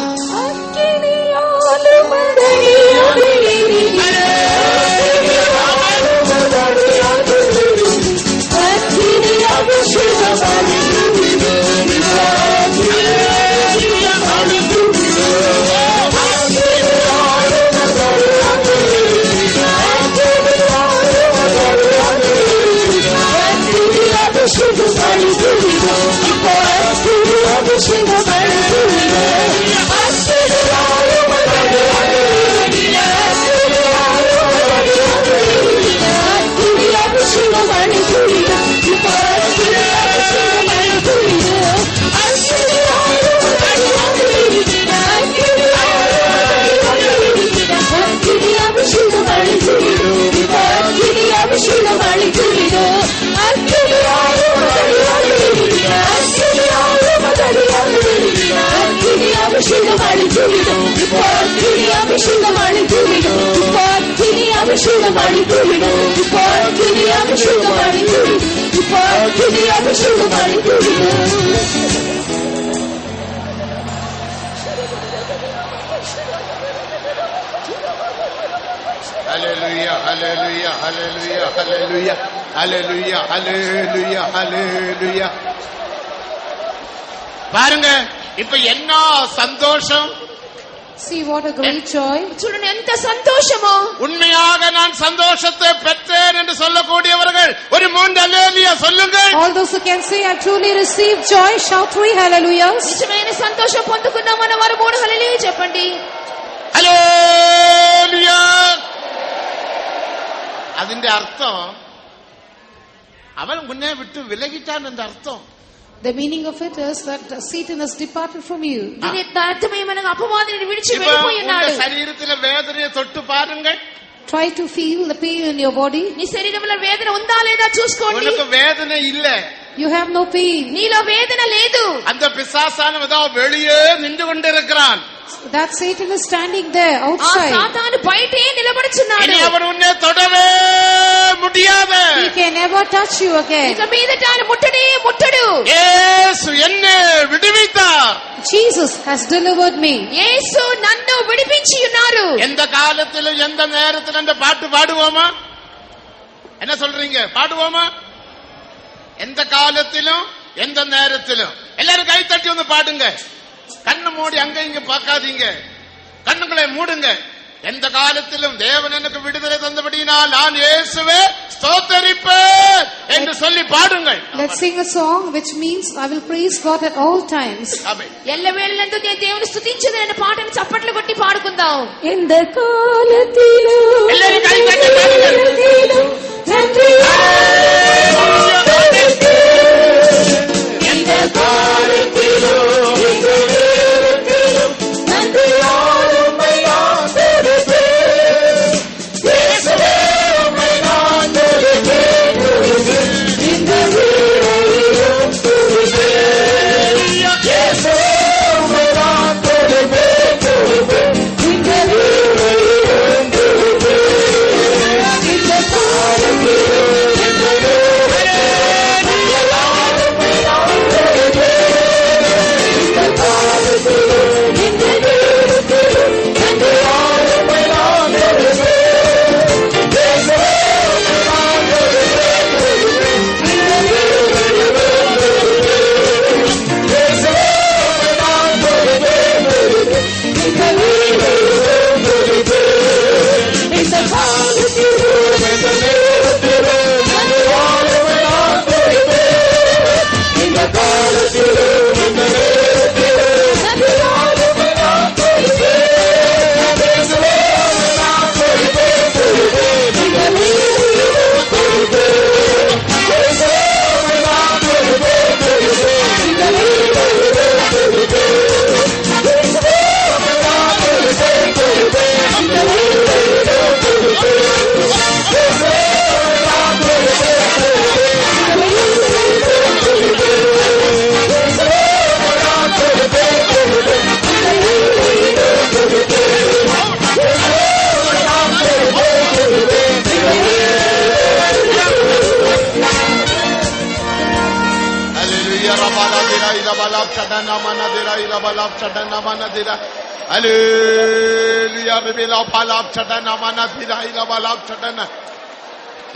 Hallelujah, hallelujah, hallelujah, hallelujah, hallelujah, hallelujah, hallelujah. பாருங்க, இப்ப என்ன சந்தோஷம். See what a great joy. చూడండి ఎంత సంతోషమో. உண்மையாக நான் சந்தோஷத்தை பெற்றேன் என்று சொல்லக்கூடியவர்கள் ஒரு 3 அல்லேலூயா சொல்லுங்கள். All those who can say, I truly received joy, shout 3 hallelujahs. నిజమైన సంతోషం పొందుకున్నామన్న వారు 3 హల్లెలూయా చెప్పండి. ഹല്ലേലൂയ. അതിന്റെ അർത്ഥം അവൻ മുന്നേ വിട്ടു വിലകിട്ടാൻ എന്ന അർത്ഥം. The meaning of it is that Satan has departed from you. దీని అర్థమేమనగా అపవాదిని విడిచి ഇപ്പൊ వెళ్ళిపోయినాడు. ഉന്റെ ശരീരത്തിലെ വേദനയെ തൊട്ട് പാരുங்கள். Try to feel the pain in your body. నీ శరీరంలో వేదన ఉందా లేదా చూసుకోండి. உனக்கு வேதனை இல்ல. You have no pain. నీలో వేదన లేదు. அந்த பிசாசானவன் வெளியே நின்று கொண்டிருக்கிறான். That Satan is standing there ఆ outside. సాతాను బయటే నిలబడుచున్నాడు. இனி அவன் உன்னை தொடவே முடியாது. He can never touch you again. ఇక మీదట ఆయన ముట్టడే ముట్టడు. యేసు என்னை விடுவித்தார். Jesus has delivered me. యేసు నన్ను విడిపించి ఉన్నారు. எந்த காலத்திலும் எந்த நேரத்திலும் அந்த பாட்டு பாடுவோமா? என்ன சொல்றீங்க? பாடுவோமா? எந்த காலத்திலும் எந்த நேரத்திலும் எல்லாரும் கை தட்டி வந்து பாடுங்க. கண்ணு மூடி அங்க இங்க பார்க்காதீங்க, கண்ணுகளை மூடுங்க. எந்த காலத்திலும் தேவன் எனக்கு விடுதலை தந்தபடியினால் நான் இயேசுவே ஸ்தோத்தரிப்பேன் என்று சொல்லி பாடுங்கள். Let's sing a song which means I will praise God at all times. ஆமென். ఎల్లవేళలందు నేను దేవుని స్తుతించదనే పాటను చప్పట్లు కొట్టి పాడుకుందాం. இந்த காலத்திலும் எல்லாரும் கை தட்டி பாடுங்க. நன்றி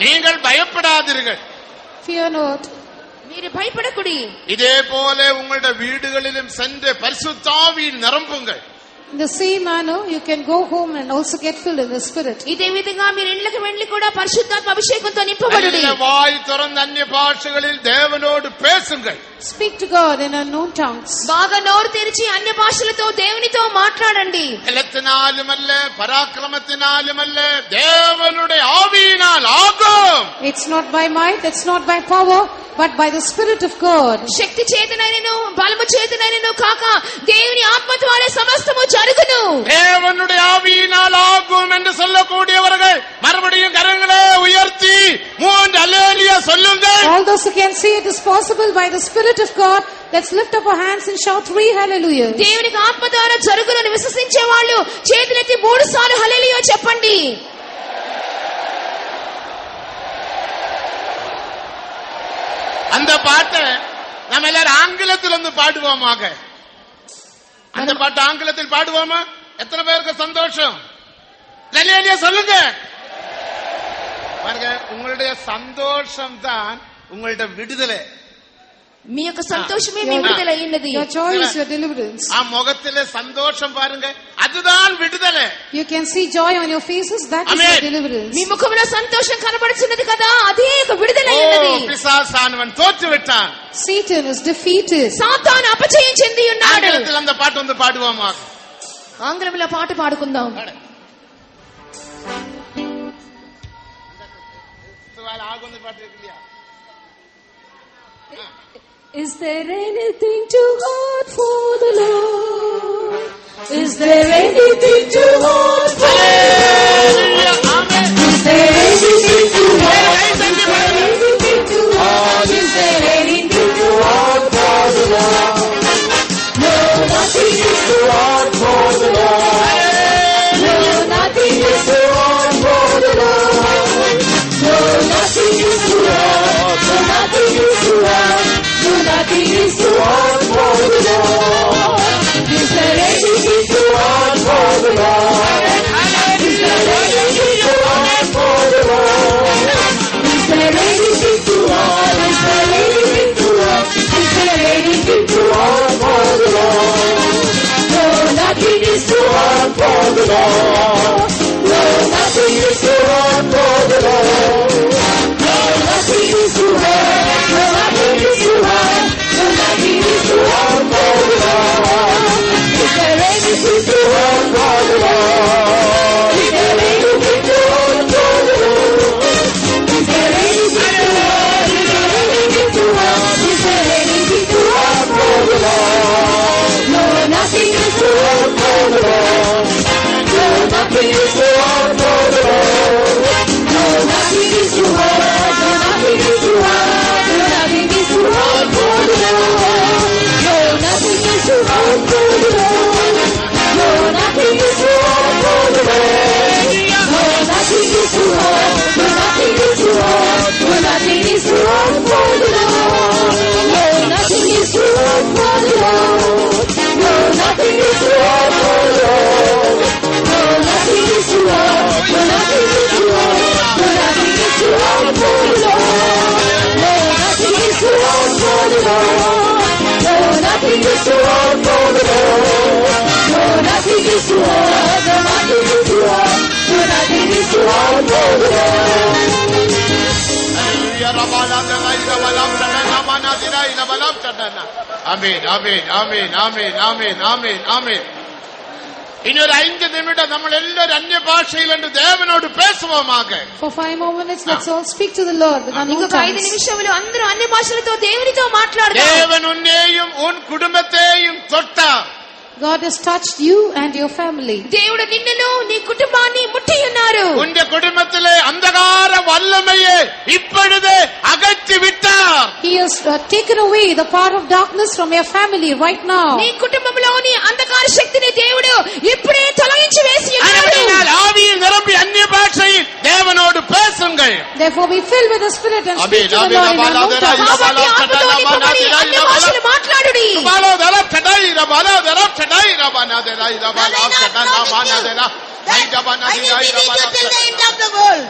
நீங்கள் பயப்படாதீர்கள். Fear not. మీరు భయపడకుడి. இதே போல உங்களுடைய வீடுகளிலும் சென்று பரிசுத்த ஆவியில் நிரம்புங்கள். In the same manner, you can go home and also get filled in the Spirit. ఇదే విధంగా మీరు ఇళ్ళకి వెళ్ళి కూడా పరిశుద్ధాత్మ అభిషేకంతో నింపబడుడి. வாய் திறந்து అన్య భాషகளில் தேவனோடு பேசுங்கள். Speak to God in unknown tongues. బాగా నోరు తెరిచి అన్య భాషలతో దేవునితో మాట్లాడండి. பலத்தினாலுமல்ல பராக்கிரமத்தினாலுமல்ல தேவனுடைய ஆவியினால் ஆகும். It's not by might, it's not by power, but by the Spirit of God. శక్తి చేతనైనను బలము చేతనైనను కాక దేవుని ఆత్మ ద్వారా సమస్తము జరుగును. தேவனுடைய ஆவியினால் ஆகும் என்று சொல்லக்கூடியவர்கள் மறுபடியும் கரங்களை உயர்த்தி 3 அல்லேலூயா சொல்லுங்கள். All those who can see it is possible by the Spirit of God, let's lift up our hands and shout 3 hallelujahs. దేవునికి ఆత్మ ద్వారా జరుగునని విశ్వసించే వాళ్ళు చేతులెత్తి 3 సార్లు హల్లెలూయా చెప్పండి. அந்த பாட்டை நம்ம எல்லாரும் ஆங்கிலத்தில் வந்து பாடுவோமாக. அந்த பாட்டு ஆங்கிலத்தில் பாடுவோமா? எத்தனை பேருக்கு சந்தோஷம்? ஹல்லேலூயா சொல்லுங்க. பாருங்க, உங்களுடைய சந்தோஷம் தான் உங்களுடைய விடுதலை. మీ యొక్క సంతోషమే మీ విడుదల అయినది. Your joy is your deliverance. ఆ ముఖத்திலே సంతోషం பாருங்க, அதுதான் விடுதலை. You can see joy on your faces, that is your deliverance. మీ ముఖంలో సంతోషం కనబడుతున్నది కదా, అదే ఒక విడుదల అయినది. பிசாசானவன் தோற்று விட்டான். Satan is defeated. సాతాను అపజయం చెంది ఉన్నాడు. ஆங்கிலத்தில் அந்த பாட்டு வந்து பாடுவோமா? ఆంగ్లంలో పాట పాడుకుందాం. Is there anything too hard for the Lord? Is there anything too hard for the Lord? Is there anything too hard? Is there anything too hard for the Lord? No, nothing is too hard for the Lord. No, nothing is too hard for the Lord. No, nothing is too hard. No, nothing is too hard. No, nothing is too hard for the Lord. Is there anything too hard for the Lord? Is there anything too hard for the Lord? Is there anything too hard? Is there anything too hard? Is there anything too hard for the Lord? No, nothing is too hard for the Lord. No, nothing is too hard for the Lord. No, nothing is too hard. No, nothing is too hard. No, nothing is too hard for the Lord. Is there anything too hard for the Lord? Is there anything too hard for the Lord? Is there anything too hard? Is there anything too hard? Is there anything too hard for the Lord? No, nothing is too hard for the Lord. No, nothing is too hard for the Lord. No, nothing is too hard. No, nothing is too hard. No, nothing is too hard for the Lord. No, nothing is too hard for the Lord. No, nothing is too hard for the Lord. No, nothing is too hard. No, nothing is too hard. No, nothing is too hard for the Lord. No, nothing is too hard for the Lord. No, nothing is too hard for the Lord. No, nothing is too hard. No, nothing is too hard. No, nothing is too hard for the Lord. No, nothing is too hard for the Lord. No, nothing is too hard for the Lord. No, nothing is too hard. No, nothing is too hard. No, nothing is too hard for the Lord. ஆமென் ஆமென் ஆமென் ஆமென் ஆமென் ஆமென் ஆமென். இன்னொரு 5 நிமிடம் நம்ம எல்லாரும் அந்நிய பாஷையில் என்று தேவனோடு பேசுவோமாக. For 5 more minutes, let's all speak to the Lord with our ఇంకొక 5 నిమిషాలు అందరూ అన్య భాషలతో దేవునితో మాట్లాడదాం. தேவன் உன்னையும் உன் குடும்பத்தையும் தொட்டார். God has touched you and your family. దేవుడు నిన్ను నీ కుటుంబాన్ని ముట్టి ఉన్నారు. உன்னுடைய குடும்பத்திலே அந்தகார வல்லமையை இப்பொழுது அகற்றி விட்டார். He has taken away the power of darkness from your family right now. నీ కుటుంబంలోని అంధకార శక్తిని దేవుడు ఇప్పుడే తొలగించి వేసి ఉన్నాడు. ஆகையால் ஆவியில் நிரம்பி அந்நிய பாஷையில் தேவனோடு பேசுங்கள். Therefore be filled with the Spirit and speak to the Lord in our own tongue. కాబట్టి ఆత్మతో నింపబడి అన్య భాషలు మాట్లాడుడి. I may not promise you till the end of the world.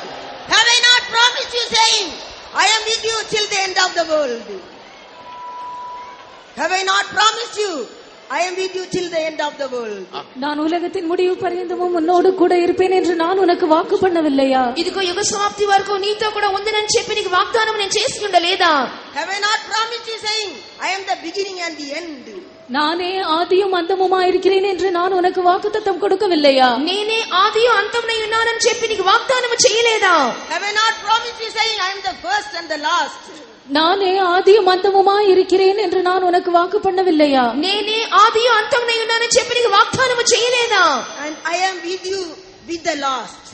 Have I not promised you, saying, I am with you till the end of the world? Have I not promised you? I am with you till the end of the world. நான் உலகத்தின் முடிவு பரியந்தமும் உன்னோடு கூட இருப்பேன் என்று நான் உனக்கு வாக்கு பண்ணவில்லையா? ఇదిగో యుగ సమాప్తి వరకు నీతో కూడా ఉందనని చెప్పి నీకు వాగ్దానం నేను చేసి ఉండలేదా? Have I not promised you, saying, I am the beginning and the end? நானே ஆதியும் அந்தமுமா இருக்கிறேன் என்று நான் உனக்கு வாக்குத்தத்தம் கொடுக்கவில்லையா? నేనే ఆదియు అంతమునై ఉన్నానని చెప్పి నీకు వాగ్దానం చేయలేదా? Have I not promised you, saying, I am the first and the last? நானே ஆதியும் அந்தமுமா இருக்கிறேன் என்று நான் உனக்கு வாக்கு பண்ணவில்லையா? నేనే ఆదియు అంతమునై ఉన్నానని చెప్పి నీకు వాగ్దానం చేయలేదా? And I am with you with the last.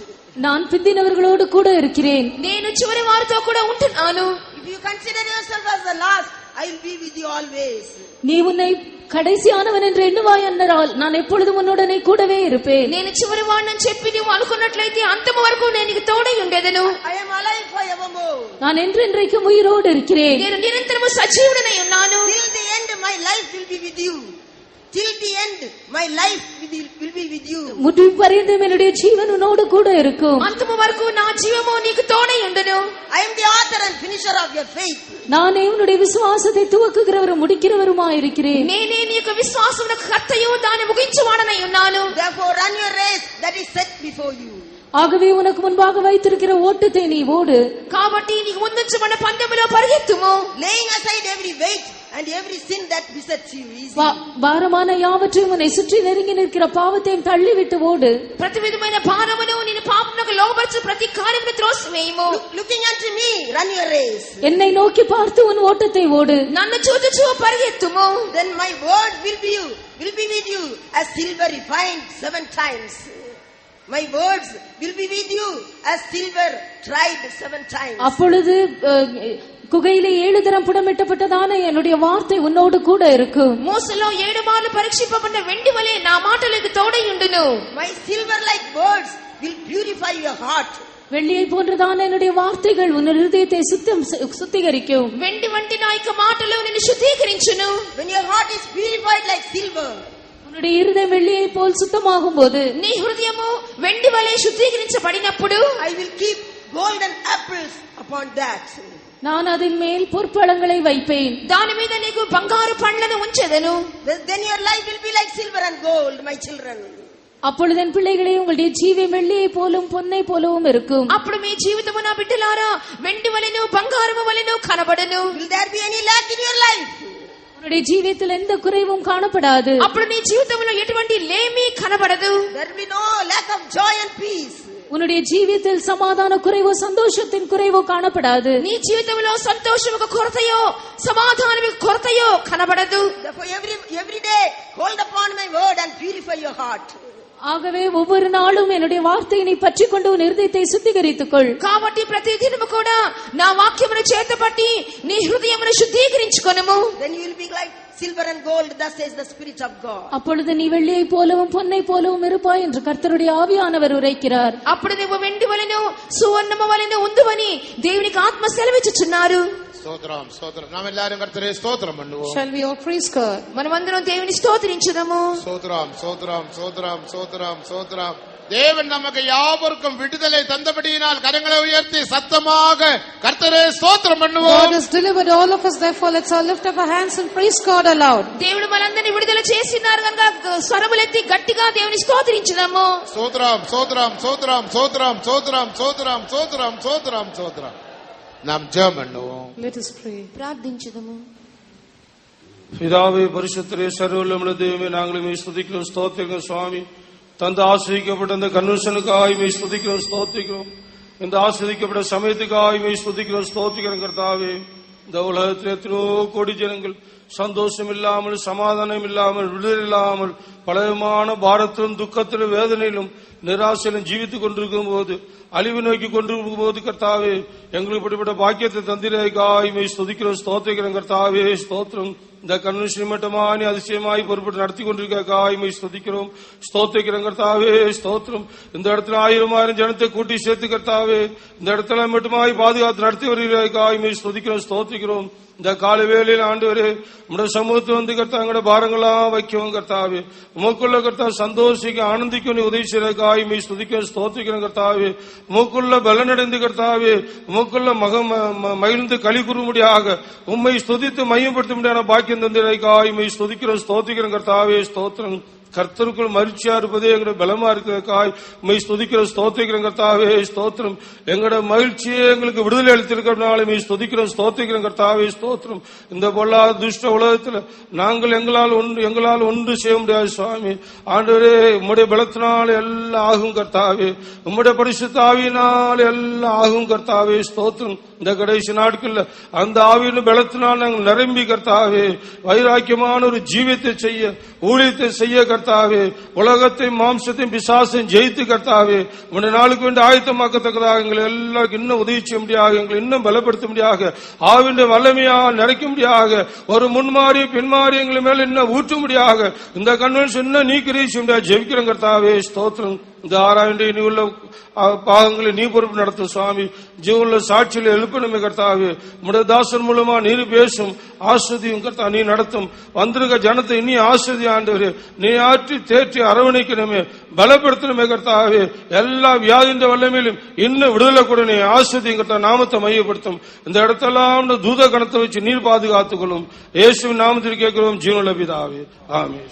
நான் பிந்தினவர்களோடு கூட இருக்கிறேன். నేను చివరి వారితో కూడా ఉంటున్నాను. If you consider yourself as the last, I will be with you always. நீ உன்னை கடைசியானவன் என்று எண்ணுவாய் என்றால் நான் எப்பொழுதும் உன்னுடனே கூடவே இருப்பேன். నేను చివరి వాడిని చెప్పి నువ్వు అనుకున్నట్లయితే అంతము వరకు నేను నీకు తోడై ఉండేదను. I am alive forevermore. நான் என்றென்றைக்கும் உயிரோடு இருக்கிறேன். నేను నిరంతరము సజీవుడనై ఉన్నాను. Till the end my life will be with you. Till the end my life with will be with you. முடிவு பரியந்தம் என்னுடைய ஜீவன் உன்னோடு கூட இருக்கும். అంతము వరకు నా జీవము నీకు తోడై ఉండును. I am the author and finisher of your faith. நானே உன்னுடைய விசுவாசத்தை துவக்குகிறவரும் முடிக்கிறவருமாய் இருக்கிறேன். నేనే నీ యొక్క విశ్వాసమునకు కర్తయు దాన్ని ముగించువాడనై ఉన్నాను. Therefore run your race that is set before you. ஆகவே உனக்கு முன்பாக வைத்திருக்கிற ஓட்டத்தை நீ ஓடு. కాబట్టి నీకు ముందుంచబడిన పందెములో పరిగెత్తుము. Laying aside every weight and every sin that besets you easily. பாரமான யாவற்றையும் உன்னை சுற்றி நெருங்கி நிற்கிற பாவத்தையும் தள்ளிவிட்டு ஓடு. ప్రతి విధమైన భారమును నిన్ను పాపమునకు లోబర్చు ప్రతి కార్యమును త్రోసివేయుము. Looking unto me, run your race. என்னை நோக்கி பார்த்து உன் ஓட்டத்தை ஓடு. నన్ను చూచుచు పరిగెత్తుము. Then my word will be with you as silver refined 7 times. My words will be with you as silver tried 7 times. அப்பொழுது குகையிலே 7 தரம் புடமிட்டப்பட்டதான என்னுடைய வார்த்தை உன்னோடு கூட இருக்கும். మోసలో 7 మార్లు పరీక్షింపబడిన వెండి వలె నా మాటలకు తోడై ఉండును. My silver like words will purify your heart. வெள்ளியை போன்றதான என்னுடைய வார்த்தைகள் உன் இருதயத்தை சுத்திகரிக்கும். వెండి వంటి నా యొక్క మాటలు నిన్ను శుద్ధీకరించును. When your heart is purified like silver, உன்னுடைய இருதயம் வெள்ளியை போல் சுத்தமாகும் போது, నీ హృదయము వెండి వలె శుద్ధీకరించబడినప్పుడు, I will keep golden apples upon that. நான் அதன் மேல் பொற்பழங்களை வைப்பேன். దాని మీద నీకు బంగారు పండ్లను ఉంచెదను. Then your life will be like silver and gold, my children. அப்பொழுது என் பிள்ளைகளே உங்களுடைய ஜீவன் வெள்ளியை போலும் பொன்னை போலவும் இருக்கும். అప్పుడు మీ జీవితము నా బిడ్డలారా వెండి వలెను బంగారము వలెను కనబడును. Will there be any lack in your life? உன்னுடைய ஜீவியத்தில் எந்த குறைவும் காணப்படாது. అప్పుడు నీ జీవితంలో ఎటువంటి లేమి కనబడదు. There will be no lack of joy and peace. உன்னுடைய ஜீவியத்தில் சமாதான குறைவோ சந்தோஷத்தின் குறைவோ காணப்படாது. నీ జీవితంలో సంతోషముకు కొరతయో సమాధానముకు కొరతయో కనబడదు. Therefore every day hold upon my word and purify your heart. ஆகவே ஒவ்வொரு நாளும் என்னுடைய வார்த்தையை நீ பற்றிக் கொண்டு உன் இருதயத்தை சுத்திகரித்துக்கொள். కాబట్టి ప్రతి దినము కూడా నా వాక్యమును చేతపట్టి నీ హృదయమును శుద్ధీకరించుకొనుము. Then you will be like silver and gold, thus says the Spirit of God. அப்பொழுது நீ வெள்ளியை போலவும் பொன்னை போலவும் இருப்பாய் என்று கர்த்தருடைய ஆவியானவர் உரைக்கிறார். అప్పుడు నువ్వు వెండి వలెను సువర్ణము వలెను ఉందువని దేవునికి ఆత్మ సెలవిచ్చుచున్నారు. ஸ்தோத்திரம் ஸ்தோத்திரம். நாம் எல்லாரும் கர்த்தரே ஸ்தோத்திரம் பண்ணுவோம். Shall we all praise God? మనమందరం దేవుని స్తోత్రించుదాము. ஸ்தோத்திரம் ஸ்தோத்திரம் ஸ்தோத்திரம் ஸ்தோத்திரம் ஸ்தோத்திரம். தேவன் நமக்கு யாவருக்கும் விடுதலை தந்தபடியினால் கரங்களை உயர்த்தி சத்தமாக கர்த்தரே ஸ்தோத்திரம் பண்ணுவோம். God has delivered all of us, therefore let's all lift up our hands and praise God aloud. దేవుడు మనందరిని విడుదల చేసినారు కనుక స్వరములెత్తి గట్టిగా దేవుని స్తోత్రించుదాము. ஸ்தோத்திரம் ஸ்தோத்திரம் ஸ்தோத்திரம் ஸ்தோத்திரம் ஸ்தோத்திரம் ஸ்தோத்திரம் ஸ்தோத்திரம் ஸ்தோத்திரம் ஸ்தோத்திரம். நாம் ஜெபம் பண்ணுவோம். Let us pray. ప్రార్థించుదాము. பிதாவே பரிசுத்தரே சர்வவல்லமையுள்ள தெய்வமே, நாங்களுமே ஸ்துதிக்கிறோம் ஸ்தோத்திரிக்கிறோம் சுவாமி. தந்து ஆஸ்வதிக்கப்பட்ட அந்த கன்வென்ஷனுக்காக ஸ்துதிக்கிறோம் ஸ்தோத்திரிக்கிறோம். இந்த ஆஸ்வதிக்கப்பட்ட சமயத்துக்காக ஸ்துதிக்கிறோம் ஸ்தோத்திரிக்கிறோம். கர்த்தாவே, இந்த உலகத்தில் எத்தனையோ கோடி ஜனங்கள் சந்தோஷம் இல்லாமல் சமாதானம் இல்லாமல் விடுதலை இல்லாமல் பலவிதமான பாரத்திலும் துக்கத்திலும் வேதனையிலும் நிராசையிலும் ஜீவித்துக் கொண்டிருக்கும் போது, அழிவு நோக்கி கொண்டிருக்கும் போது கர்த்தாவே, எங்களுக்கு இப்படிப்பட்ட பாக்கியத்தை தந்திரக்காய் ஸ்துதிக்கிறோம் ஸ்தோத்திரிக்கிறோம். கர்த்தாவே ஸ்தோத்திரம். இந்த கன்வென்ஷன் மட்டுமானி அதிசயமாய் பொறுப்பட்டு நடத்தி கொண்டிருக்காய் ஸ்துதிக்கிறோம் ஸ்தோத்திரிக்கிறோம். கர்த்தாவே ஸ்தோத்திரம். இந்த இடத்துல 1000 ஜனத்தை கூட்டி சேர்த்து கர்த்தாவே இந்த இடத்துல மட்டுமாய் பாதுகாத்து நடத்தி வருகிறாய் ஸ்துதிக்கிறோம் ஸ்தோத்திரிக்கிறோம். இந்த கால வேளையில் ஆண்டவரே, உங்களுடைய சமூகத்தை வந்து கர்த்தா எங்களோட பாரங்களாம் வைக்கவும் கர்த்தாவே, உமக்குள்ள கர்த்தா சந்தோஷிக்க ஆனந்திக்க உதவி செய்யறதுக்காய் ஸ்துதிக்கிறோம் ஸ்தோத்திரிக்கிறோம். கர்த்தாவே, உமக்குள்ள பலனடைந்து கர்த்தாவே, உமக்குள்ள மகிழ்ந்து களி கூறும்படியாக உம்மை ஸ்துதித்து மையப்படுத்த முடியாத பாக்கியம் தந்திரக்காய் ஸ்துதிக்கிறோம் ஸ்தோத்திரிக்கிறோம். கர்த்தாவே ஸ்தோத்திரம். கர்த்தருக்குள் மகிழ்ச்சியா இருப்பதே எங்களுடைய பலமா இருக்கிறதுக்காய் உம்மை ஸ்துதிக்கிறோம் ஸ்தோத்திரிக்கிறோம். கர்த்தாவே ஸ்தோத்திரம். எங்களோட மகிழ்ச்சியே எங்களுக்கு விடுதலை அளித்திருக்கிறதுனால ஸ்துதிக்கிறோம் ஸ்தோத்திரிக்கிறோம். கர்த்தாவே ஸ்தோத்திரம். இந்த பொல்லாத துஷ்ட உலகத்தில் நாங்கள் எங்களால் ஒன்று செய்ய முடியாது சுவாமி. ஆண்டவரே, உம்முடைய பலத்தினால் எல்லாம் ஆகும் கர்த்தாவே. உம்முடைய பரிசுத்த ஆவியினால் எல்லாம் ஆகும் கர்த்தாவே ஸ்தோத்திரம். இந்த கடைசி நாட்கள்ல அந்த ஆவியின் பலத்தினால் நாங்கள் நிரம்பி கர்த்தாவே வைராக்கியமான ஒரு ஜீவியத்தை செய்ய, ஊழியத்தை செய்ய கர்த்தாவே, உலகத்தை மாம்சத்தையும் பிசாசையும் ஜெயித்து கர்த்தாவே உன்னுடைய நாளுக்கு வேண்டிய ஆயத்தமாக்கத்தக்கதாக எங்களை எல்லாருக்கும் இன்னும் உதவி செய்ய முடியாக, எங்களை இன்னும் பலப்படுத்த முடியாக, ஆவின் வல்லமையாக நிறைக்க முடியாக, ஒரு முன்மாறி பின்மாறி எங்களை மேல இன்னும் ஊற்ற முடியாக, இந்த கன்வென்ஷன் இன்னும் நீக்கிரீச்ச முடியாது ஜெயிக்கிறோம் கர்த்தாவே ஸ்தோத்திரம். இந்த ஆராய்ந்து இனி உள்ள பாகங்களை நீ பொறுப்பு நடத்தும் சுவாமி. ஜீவனுள்ள சாட்சியில் எழுப்பணுமே கர்த்தாவே. உம்முடைய தாசன் மூலமா நீர் பேசும் ஆஸ்வதியும் கர்த்தா நீ நடத்தும். வந்திருக்க ஜனத்தை இனி ஆஸ்வதி ஆண்டவரே நீ ஆற்றி தேற்றி அரவணைக்கணுமே, பலப்படுத்தணுமே கர்த்தாவே. எல்லா வியாதியின் வல்லமையிலும் இன்னும் விடுதலை கூட நீ ஆஸ்வதியும் கர்த்தா நாமத்தை மையப்படுத்தும். இந்த இடத்தெல்லாம் தூத கணத்தை வச்சு நீர் பாதுகாத்துக் கொள்ளும். இயேசுவின் நாமத்தில் கேட்கிறோம் ஜீவனுள்ள பிதாவே, ஆமென்.